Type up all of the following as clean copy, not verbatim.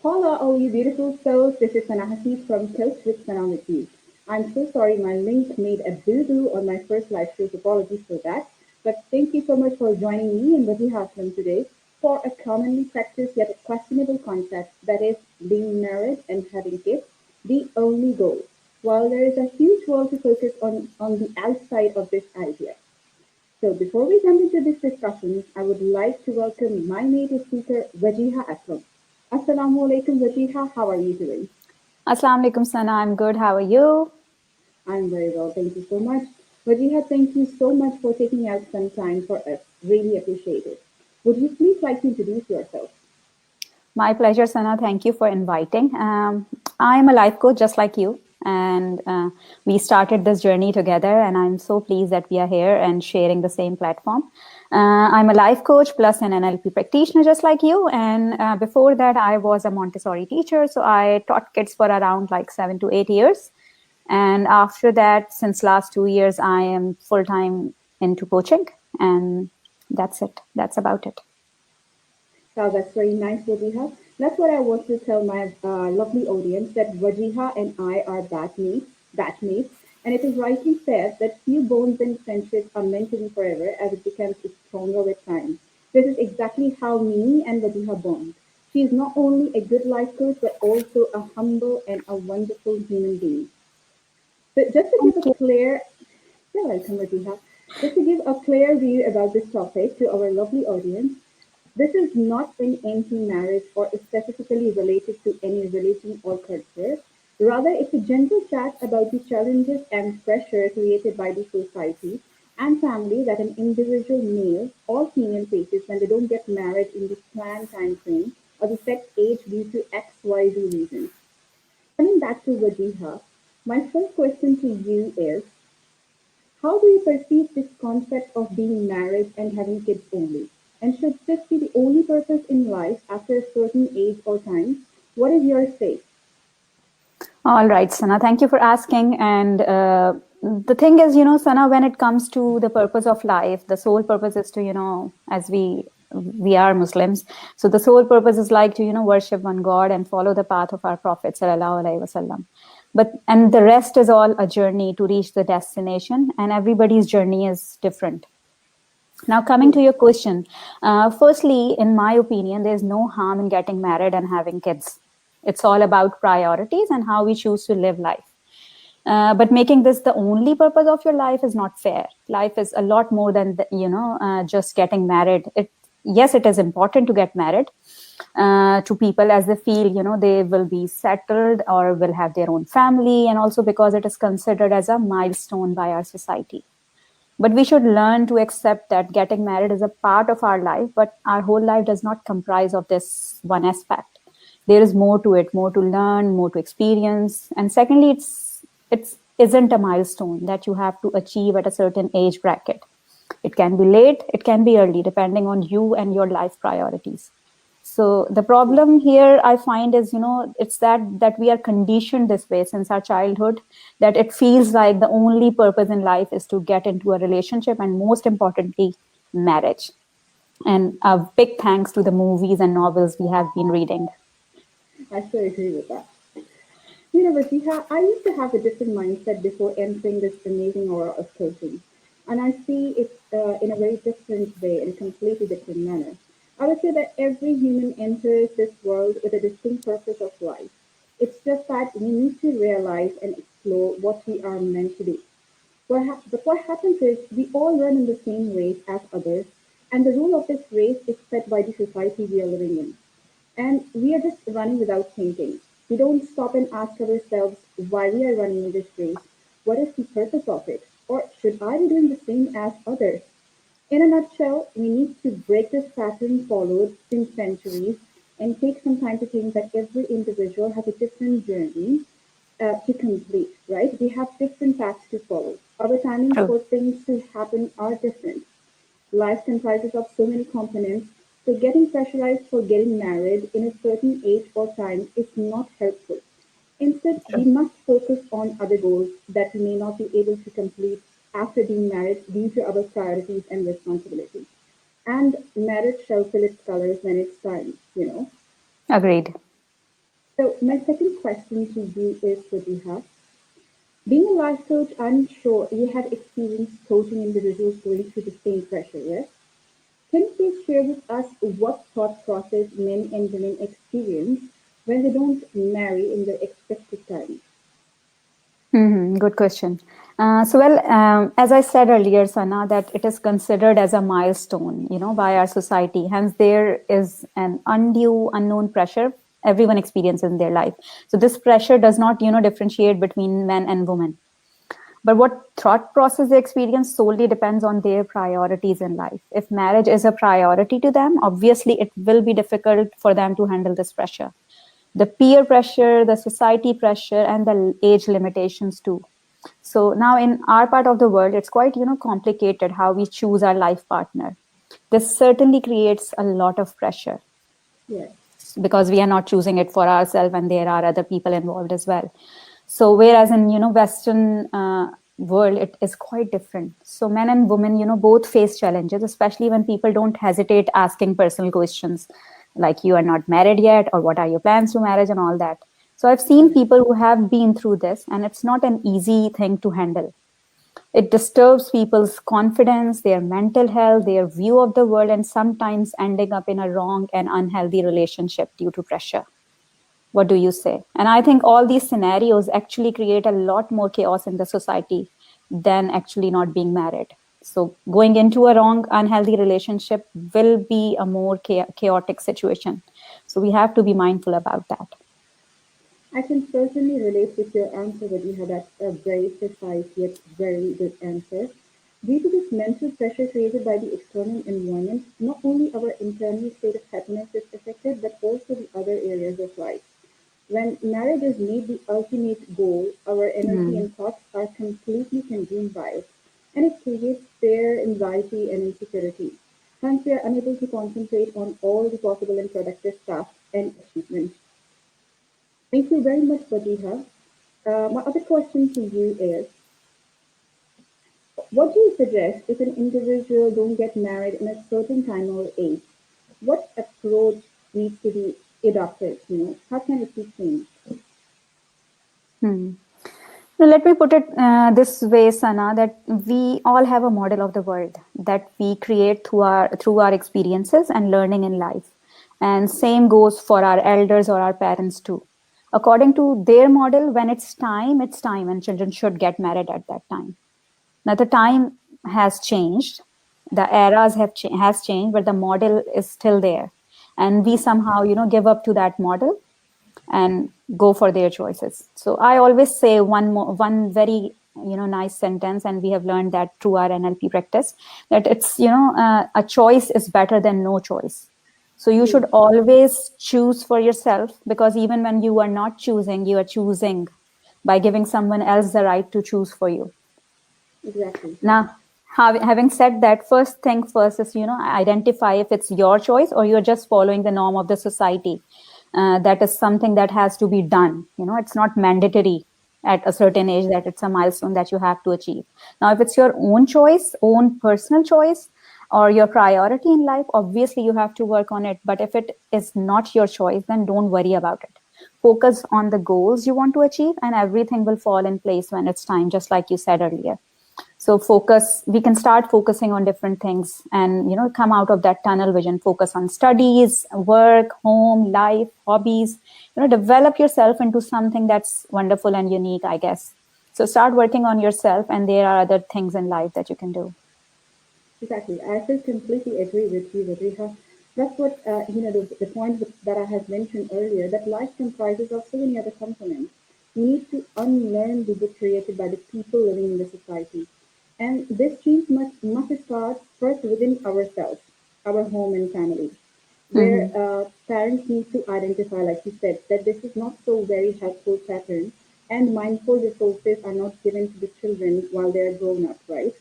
Hola, all you beautiful souls. This is Sana Hafiz from Coach with Sana with you. I'm so sorry my link made a boo-boo on my first live show. Apologies for that. But thank you so much for joining me and Wajiha Aslam today for a commonly practiced yet questionable concept that is being married and having kids, the only goal. While there is a huge world to focus on the outside of this idea. So before we jump into this discussion, I would like to welcome my native speaker, Wajiha Aslam. Assalamu alaikum, Wajiha. How are you doing? Assalamu alaikum, Sana. I'm good. How are you? I'm very well, thank you so much. Wajiha, thank you so much for taking out some time for us. Really appreciate it. Would you please like to introduce yourself? My pleasure, Sana. Thank you for inviting. I'm a life coach just like you. And we started this journey together. And I'm so pleased that we are here and sharing the same platform. I'm a life coach plus an NLP practitioner just like you. And before that, I was a Montessori teacher. So I taught kids for around like 7 to 8 years. And after that, since last 2 years, I am full time into coaching. And that's it. That's about it. Wow, that's very nice, Wajiha. That's what I want to tell my lovely audience that Wajiha and I are batchmates, and it is rightly said that few bonds and friendships are meant to be forever as it becomes stronger with time. This is exactly how me and Wajiha bond. She is not only a good life coach but also a humble and a wonderful human being. But just to Thank give a you. clear, you're welcome, Wajiha. Just to give a clear view about this topic to our lovely audience, this is not an anti-marriage or specifically related to any religion or culture. Rather, it's a general chat about the challenges and pressure created by the society and family that an individual male or female faces when they don't get married in the planned time frame or the set age due to XYZ reasons. Coming back to Wajiha, my first question to you is, how do you perceive this concept of being married and having kids only? And should this be the only purpose in life after a certain age or time? What is your say? All right, Sana, thank you for asking. And the thing is, Sana, when it comes to the purpose of life, the sole purpose is to, as we are Muslims, so the sole purpose is like to, worship one God and follow the path of our Prophet, sallallahu alaihi wasallam. And the rest is all a journey to reach the destination, and everybody's journey is different. Now, coming to True. your question, firstly, in my opinion, there's no harm in getting married and having kids. It's all about priorities and how we choose to live life. But making this the only purpose of your life is not fair. Life is a lot more than just getting married. Yes, it is important to get married to people as they feel they will be settled or will have their own family, and also because it is considered as a milestone by our society. But we should learn to accept that getting married is a part of our life, but our whole life does not comprise of this one aspect. There is more to it, more to learn, more to experience. And secondly, it's isn't a milestone that you have to achieve at a certain age bracket. It can be late, it can be early, depending on you and your life priorities. So the problem here I find is, it's that we are conditioned this way since our childhood, that it feels like the only purpose in life is to get into a relationship, and most importantly, marriage. And a big thanks to the movies and novels we have been reading. I so agree with that. You know, Rasiha, I used to have a different mindset before entering this amazing aura of coaching. And I see it in a very different way, in a completely different manner. I would say that every human enters this world with a distinct purpose of life. It's just that we need to realize and explore what we are meant to do. But what happens is we all run in the same race as others, and the rule of this race is set by the society we are living in. And we are just running without thinking. We don't stop and ask ourselves why we are running in this race. What is the purpose of it? Or should I be doing the same as others? In a nutshell, we need to break this pattern followed since centuries and take some time to think that every individual has a different journey to complete, right? We have different paths to follow. Our timings True. for things to happen are different. Life comprises of so many components, so getting pressurized for getting married in a certain age or time is not helpful. Instead, we True. must focus on other goals that we may not be able to complete after being married due to our priorities and responsibilities. And marriage shall fill its colors when it's time. Agreed. So my second question to you is, Wajiha, being a life coach, I'm sure you have experienced coaching individuals going through the same pressure, yes? Can you please share with us what thought process men and women experience when they don't marry in the expected time? Good question. As I said earlier, Sana, that it is considered as a milestone, by our society. Hence, there is an undue, unknown pressure everyone experiences in their life. So this pressure does not, differentiate between men and women. But what thought process they experience solely depends on their priorities in life. If marriage is a priority to them, obviously it will be difficult for them to handle this pressure. The peer pressure, the society pressure, and the age limitations too. So now in our part of the world, it's quite, complicated how we choose our life partner. This certainly creates a lot of pressure Yes, because we are not choosing it for ourselves and there are other people involved as well. So whereas in Western world it is quite different. So men and women both face challenges, especially when people don't hesitate asking personal questions like, you are not married yet, or what are your plans to marriage, and all that. So I've seen yes, people who have been through this, and it's not an easy thing to handle. It disturbs people's confidence, their mental health, their view of the world, and sometimes ending up in a wrong and unhealthy relationship due to pressure. What do you say? And I think all these scenarios actually create a lot more chaos in the society than actually not being married. So going into a wrong, unhealthy relationship will be a more chaotic situation. So we have to be mindful about that. I can certainly relate with your answer, Wajiha. That's a very precise yet very good answer. Due to this mental pressure created by the external environment, not only our internal state of happiness is affected, but also the other areas of life. When marriage is made the ultimate goal, our energy Mm. and thoughts are completely consumed by it, and it creates fear, anxiety, and insecurity. Hence, we are unable to concentrate on all the possible and productive tasks and achievements. Thank you very much, Wajiha. My other question to you is, what do you suggest if an individual don't get married in a certain time or age? What approach needs to be adopted? How can it be changed? Hmm. Now, let me put it this way, Sana, that we all have a model of the world that we create through our experiences and learning in life. And same goes for our elders or our parents too. According to their model, when it's time, and children should get married at that time. Now the time has changed, the eras has changed, but the model is still there, and we somehow give up to that model and go for their choices. So I always say one very nice sentence, and we have learned that through our NLP practice, that it's a choice is better than no choice. So you should Yes, always choose for yourself, because even when you are not choosing, you are choosing by giving someone else the right to choose for you. exactly. Now, having said that, first thing first is identify if it's your choice or you're just following the norm of the society. That is something that has to be done. It's not mandatory at a certain age that it's a milestone that you have to achieve. Now, if it's your own choice, own personal choice, or your priority in life, obviously you have to work on it. But if it is not your choice, then don't worry about it. Focus on the goals you want to achieve, and everything will fall in place when it's time, just like you said earlier. So we can start focusing on different things and come out of that tunnel vision. Focus on studies, work, home, life, hobbies. Develop yourself into something that's wonderful and unique, I guess. So start working on yourself, and there are other things in life that you can do. Exactly. I still completely agree with you, Vadriha. That's what, the point that I had mentioned earlier, that life comprises of so many other components. We need to unlearn the book created by the people living in the society. And this change must start first within ourselves, our home and family, where Mm-hmm. parents need to identify, like you said, that this is not so very helpful pattern, and mindful resources are not given to the children while they're grown up, right?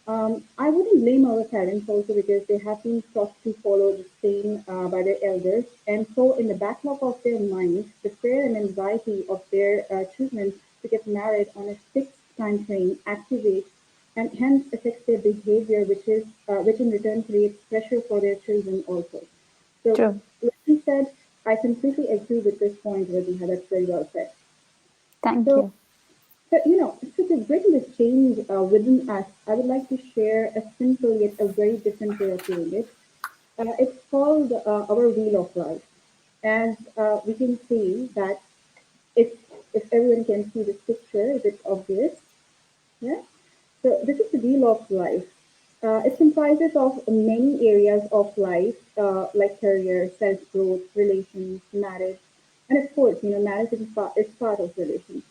I wouldn't blame our parents also, because they have been taught to follow the same by their elders, and so in the backlog of their minds, the fear and anxiety of their children to get married on a fixed time frame activates and hence affects their behavior, which in return creates pressure for their children also. So, True. like you said, I completely agree with this point, Radhiha. That's very well said. Thank So, you. so to bring this change within us, I would like to share a simple yet a very different way of doing it. It's called our wheel of life. As we can see that if if everyone can see this picture, is it obvious? Yeah. So this is the wheel of life. It comprises of many areas of life, like career, self-growth, relations, marriage, and of course, marriage is part of relations.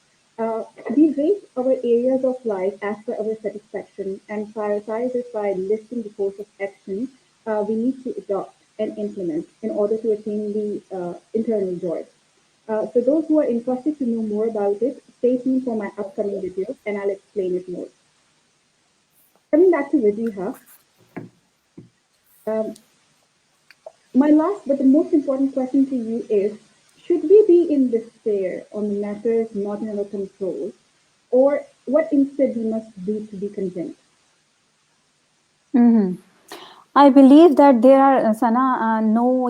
We rate our areas of life as per our satisfaction and prioritize it by listing the course of action we need to adopt and implement in order to attain the internal joy. So those who are interested to know more about it, stay tuned for my upcoming video and I'll explain it more. Coming back to Wajiha, um, my last but the most important question to you is, should we be in despair on the matters not in our control, or what instead we must do to be content? Mhm. I believe that there are, Sana, no,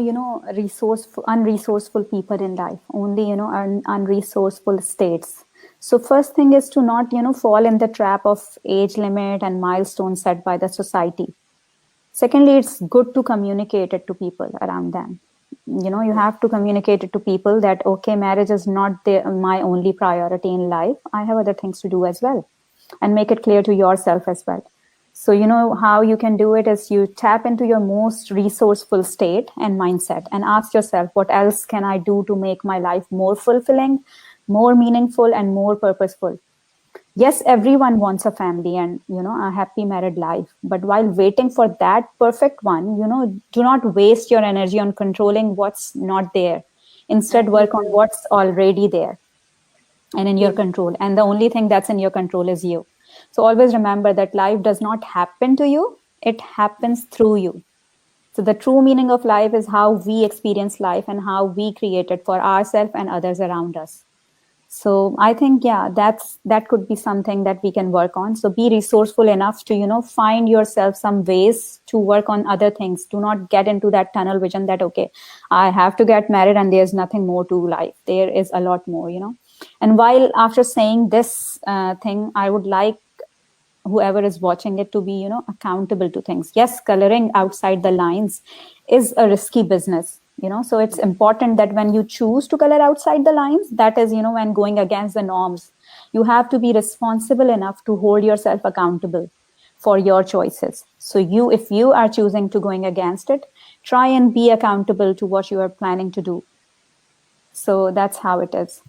unresourceful people in life, only, unresourceful states. So first thing is to not, fall in the trap of age limit and milestones set by the society. Secondly, it's good to communicate it to people around them. You Yes, have to communicate it to people that, okay, marriage is not my only priority in life. I have other things to do as well. And make it clear to yourself as well. So, how you can do it is you tap into your most resourceful state and mindset and ask yourself, what else can I do to make my life more fulfilling, more meaningful, and more purposeful? Yes, everyone wants a family and a happy married life, but while waiting for that perfect one, do not waste your energy on controlling what's not there. Instead, work on absolutely, what's already there and in your true. control, and the only thing that's in your control is you. So always remember that life does not happen to you, it happens through you. So the true meaning of life is how we experience life and how we create it for ourselves and others around us. So I think, yeah, that could be something that we can work on. So be resourceful enough to find yourself some ways to work on other things. Do not get into that tunnel vision that, okay, I have to get married and there's nothing more to life. There is a lot more. And while after saying this thing, I would like whoever is watching it to be accountable to things. Yes, coloring outside the lines is a risky business. So it's important that when you choose to color outside the lines, that is when going against the norms, you have to be responsible enough to hold yourself accountable for your choices. So if you are choosing to going against it, try and be accountable to what you are planning to do. So that's how it is.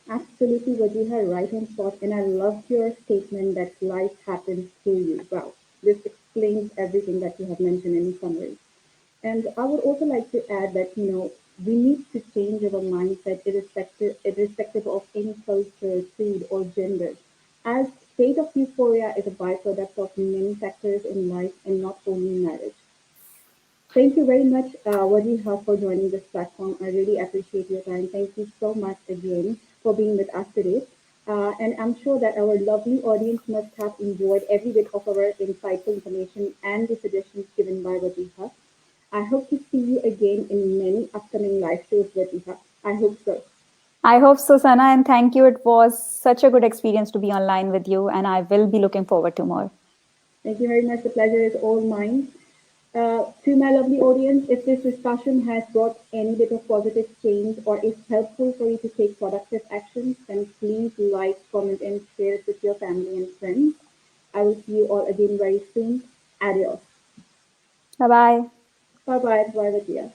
Absolutely, what you had right on spot, and I loved your statement that life happens through you. Wow, this explains everything that you have mentioned in summary. And I would also like to add that, we need to change our mindset irrespective of any culture, creed, or gender. As state of euphoria is a byproduct of many factors in life and not only marriage. Thank you very much, Wajiha, for joining this platform. I really appreciate your time. Thank you so much again for being with us today. And I'm sure that our lovely audience must have enjoyed every bit of our insightful information and the suggestions given by Wajiha. I hope to see you again in many upcoming live shows, Wajiha. I hope so. I hope so, Sana, and thank you. It was such a good experience to be online with you, and I will be looking forward to more. Thank you very much. The pleasure is all mine. To my lovely audience, if this discussion has brought any bit of positive change or is helpful for you to take productive actions, then please like, comment, and share it with your family and friends. I will see you all again very soon. Adios. Bye bye. Bye bye. Bye, Vidya.